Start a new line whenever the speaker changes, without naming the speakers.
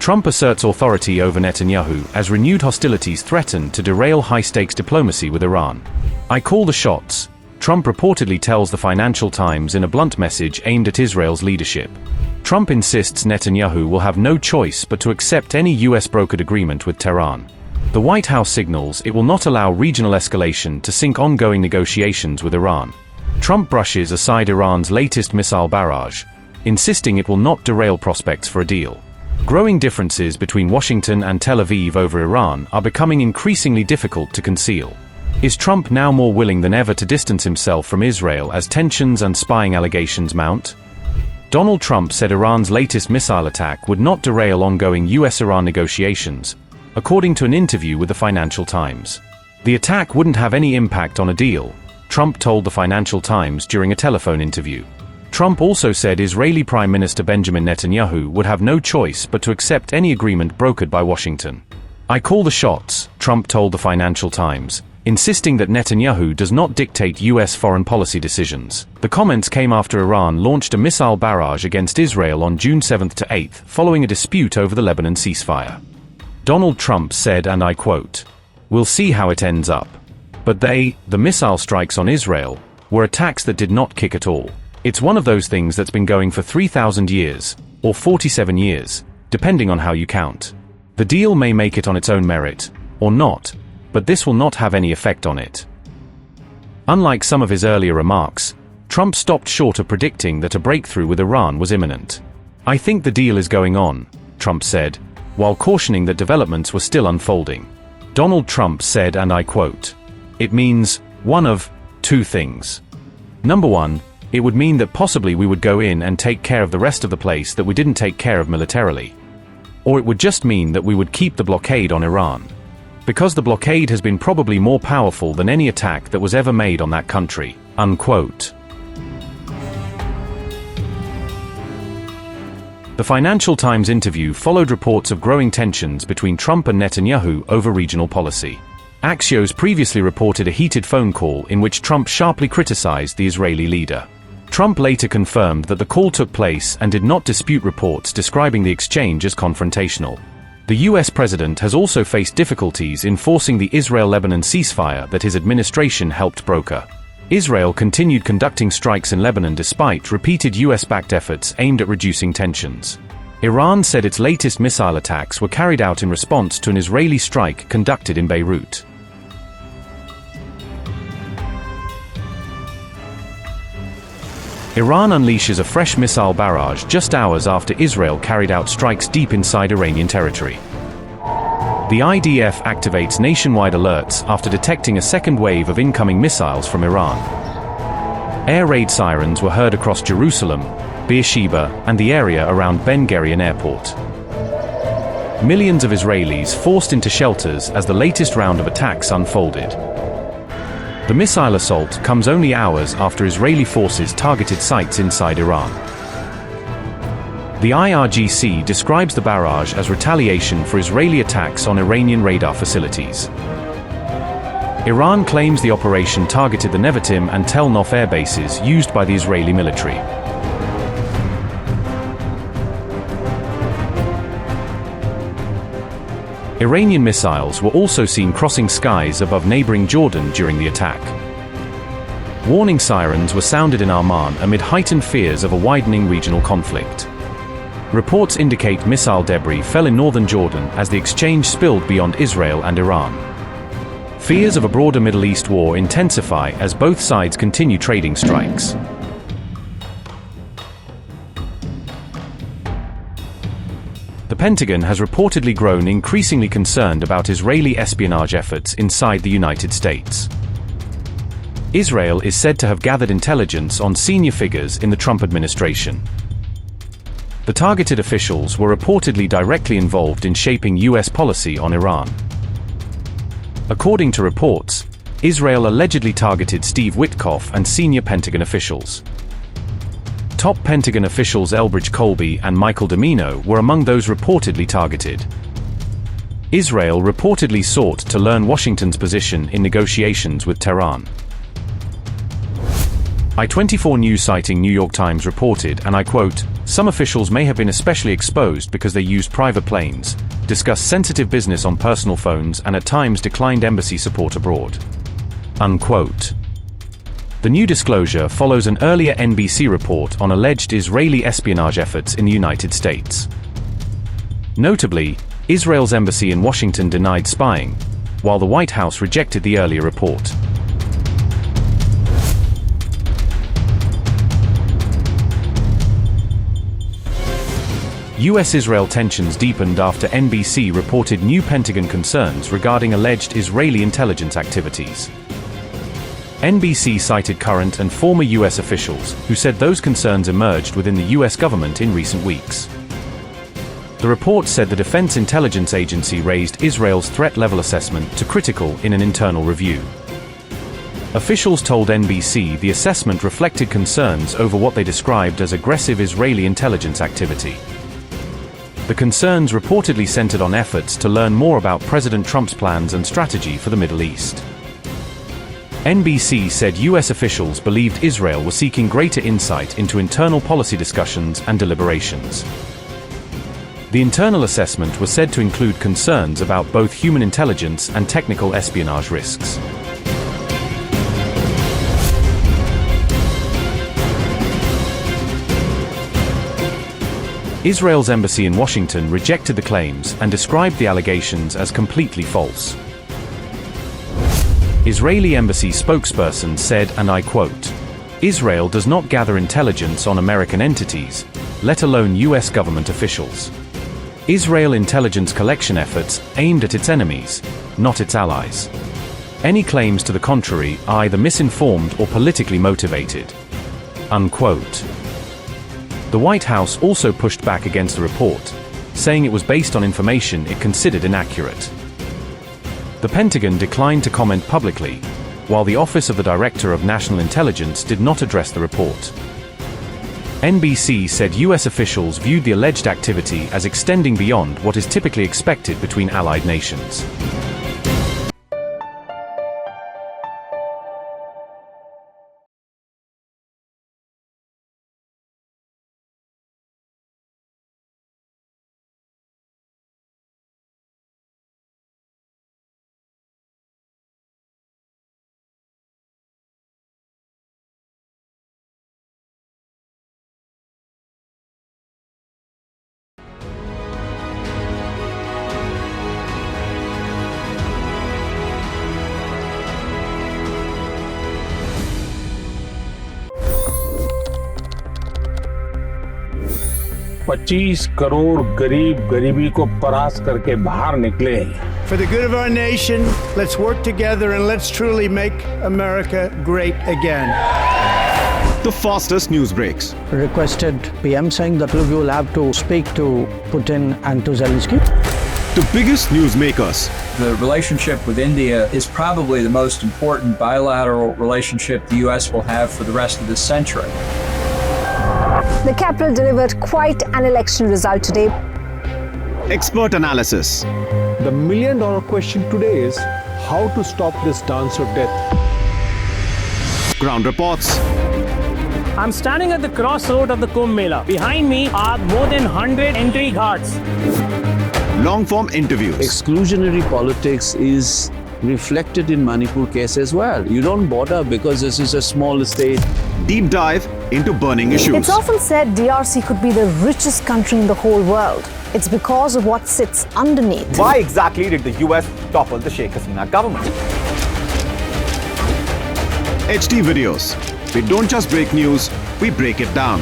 Trump asserts authority over Netanyahu as renewed hostilities threaten to derail high-stakes diplomacy with Iran. "I call the shots," Trump reportedly tells the Financial Times in a blunt message aimed at Israel's leadership. Trump insists Netanyahu will have no choice but to accept any US brokered agreement with Tehran. The White House signals it will not allow regional escalation to sink ongoing negotiations with Iran. Trump brushes aside Iran's latest missile barrage, insisting it will not derail prospects for a deal. Growing differences between Washington and Tel Aviv over Iran are becoming increasingly difficult to conceal. Is Trump now more willing than ever to distance himself from Israel as tensions and spying allegations mount? Donald Trump said Iran's latest missile attack would not derail ongoing U.S. Iran negotiations, according to an interview with the Financial Times. The attack wouldn't have any impact on a deal, Trump told the Financial Times during a telephone interview. Trump also said Israeli Prime Minister Benjamin Netanyahu would have no choice but to accept any agreement brokered by Washington. "I call the shots," Trump told the Financial Times, insisting that Netanyahu does not dictate U.S. foreign policy decisions. The comments came after Iran launched a missile barrage against Israel on June 7 to 8, following a dispute over the Lebanon ceasefire. Donald Trump said, and I quote, "We'll see how it ends up. But the missile strikes on Israel, were attacks that did not kick at all. It's one of those things that's been going for 3,000 years, or 47 years, depending on how you count. The deal may make it on its own merit, or not, but this will not have any effect on it." Unlike some of his earlier remarks, Trump stopped short of predicting that a breakthrough with Iran was imminent. "I think the deal is going on," Trump said, while cautioning that developments were still unfolding. Donald Trump said, and I quote, "It means one of two things. Number one, it would mean that possibly we would go in and take care of the rest of the place that we didn't take care of militarily. Or it would just mean that we would keep the blockade on Iran. Because the blockade has been probably more powerful than any attack that was ever made on that country." Unquote. The Financial Times interview followed reports of growing tensions between Trump and Netanyahu over regional policy. Axios previously reported a heated phone call in which Trump sharply criticized the Israeli leader. Trump later confirmed that the call took place and did not dispute reports describing the exchange as confrontational. The U.S. president has also faced difficulties in forcing the Israel-Lebanon ceasefire that his administration helped broker. Israel continued conducting strikes in Lebanon despite repeated U.S.-backed efforts aimed at reducing tensions. Iran said its latest missile attacks were carried out in response to an Israeli strike conducted in Beirut. Iran unleashes a fresh missile barrage just hours after Israel carried out strikes deep inside Iranian territory. The IDF activates nationwide alerts after detecting a second wave of incoming missiles from Iran. Air raid sirens were heard across Jerusalem, Beersheba, and the area around Ben Gurion Airport. Millions of Israelis forced into shelters as the latest round of attacks unfolded. The missile assault comes only hours after Israeli forces targeted sites inside Iran. The IRGC describes the barrage as retaliation for Israeli attacks on Iranian radar facilities. Iran claims the operation targeted the Nevatim and Tel Nof air bases used by the Israeli military. Iranian missiles were also seen crossing skies above neighboring Jordan during the attack. Warning sirens were sounded in Amman amid heightened fears of a widening regional conflict. Reports indicate missile debris fell in northern Jordan as the exchange spilled beyond Israel and Iran. Fears of a broader Middle East war intensify as both sides continue trading strikes. The Pentagon has reportedly grown increasingly concerned about Israeli espionage efforts inside the United States. Israel is said to have gathered intelligence on senior figures in the Trump administration. The targeted officials were reportedly directly involved in shaping U.S. policy on Iran. According to reports, Israel allegedly targeted Steve Witkoff and senior Pentagon officials. Top Pentagon officials Elbridge Colby and Michael Domino were among those reportedly targeted. Israel reportedly sought to learn Washington's position in negotiations with Tehran. I-24 News citing New York Times reported, and I quote, "Some officials may have been especially exposed because they used private planes, discussed sensitive business on personal phones, and at times declined embassy support abroad." Unquote. The new disclosure follows an earlier NBC report on alleged Israeli espionage efforts in the United States. Notably, Israel's embassy in Washington denied spying, while the White House rejected the earlier report. U.S.-Israel tensions deepened after NBC reported new Pentagon concerns regarding alleged Israeli intelligence activities. NBC cited current and former U.S. officials who said those concerns emerged within the U.S. government in recent weeks. The report said the Defense Intelligence Agency raised Israel's threat level assessment to critical in an internal review. Officials told NBC the assessment reflected concerns over what they described as aggressive Israeli intelligence activity. The concerns reportedly centered on efforts to learn more about President Trump's plans and strategy for the Middle East. NBC said U.S. officials believed Israel was seeking greater insight into internal policy discussions and deliberations. The internal assessment was said to include concerns about both human intelligence and technical espionage risks. Israel's embassy in Washington rejected the claims and described the allegations as completely false. Israeli embassy spokesperson said, and I quote, "Israel does not gather intelligence on American entities, let alone U.S. government officials. Israel intelligence collection efforts aimed at its enemies, not its allies. Any claims to the contrary are either misinformed or politically motivated." Unquote. The White House also pushed back against the report, saying it was based on information it considered inaccurate. The Pentagon declined to comment publicly, while the Office of the Director of National Intelligence did not address the report. NBC said U.S. officials viewed the alleged activity as extending beyond what is typically expected between allied nations.
$25 crore गरीब गरीबी को परास्त करके बाहर निकले।
For the good of our nation, let's work together and let's truly make America great again.
The fastest news breaks.
Requested PM saying that we will have to speak to Putin and to Zelensky.
The biggest newsmakers.
The relationship with India is probably the most important bilateral relationship the U.S. will have for the rest of this century.
The capital delivered quite an election result today.
Expert analysis.
The million-dollar question today is how to stop this dance of death.
Ground reports.
I'm standing at the crossroad of the Kumbh Mela. Behind me are more than 100 entry guards.
Long-form interviews.
Exclusionary politics is reflected in Manipur case as well. You don't bother because this is a small state.
Deep dive into burning issues.
It's often said DRC could be the richest country in the whole world. It's because of what sits underneath.
Why exactly did the US topple the Sheikh Hasina government?
HD videos. We don't just break news, we break it down.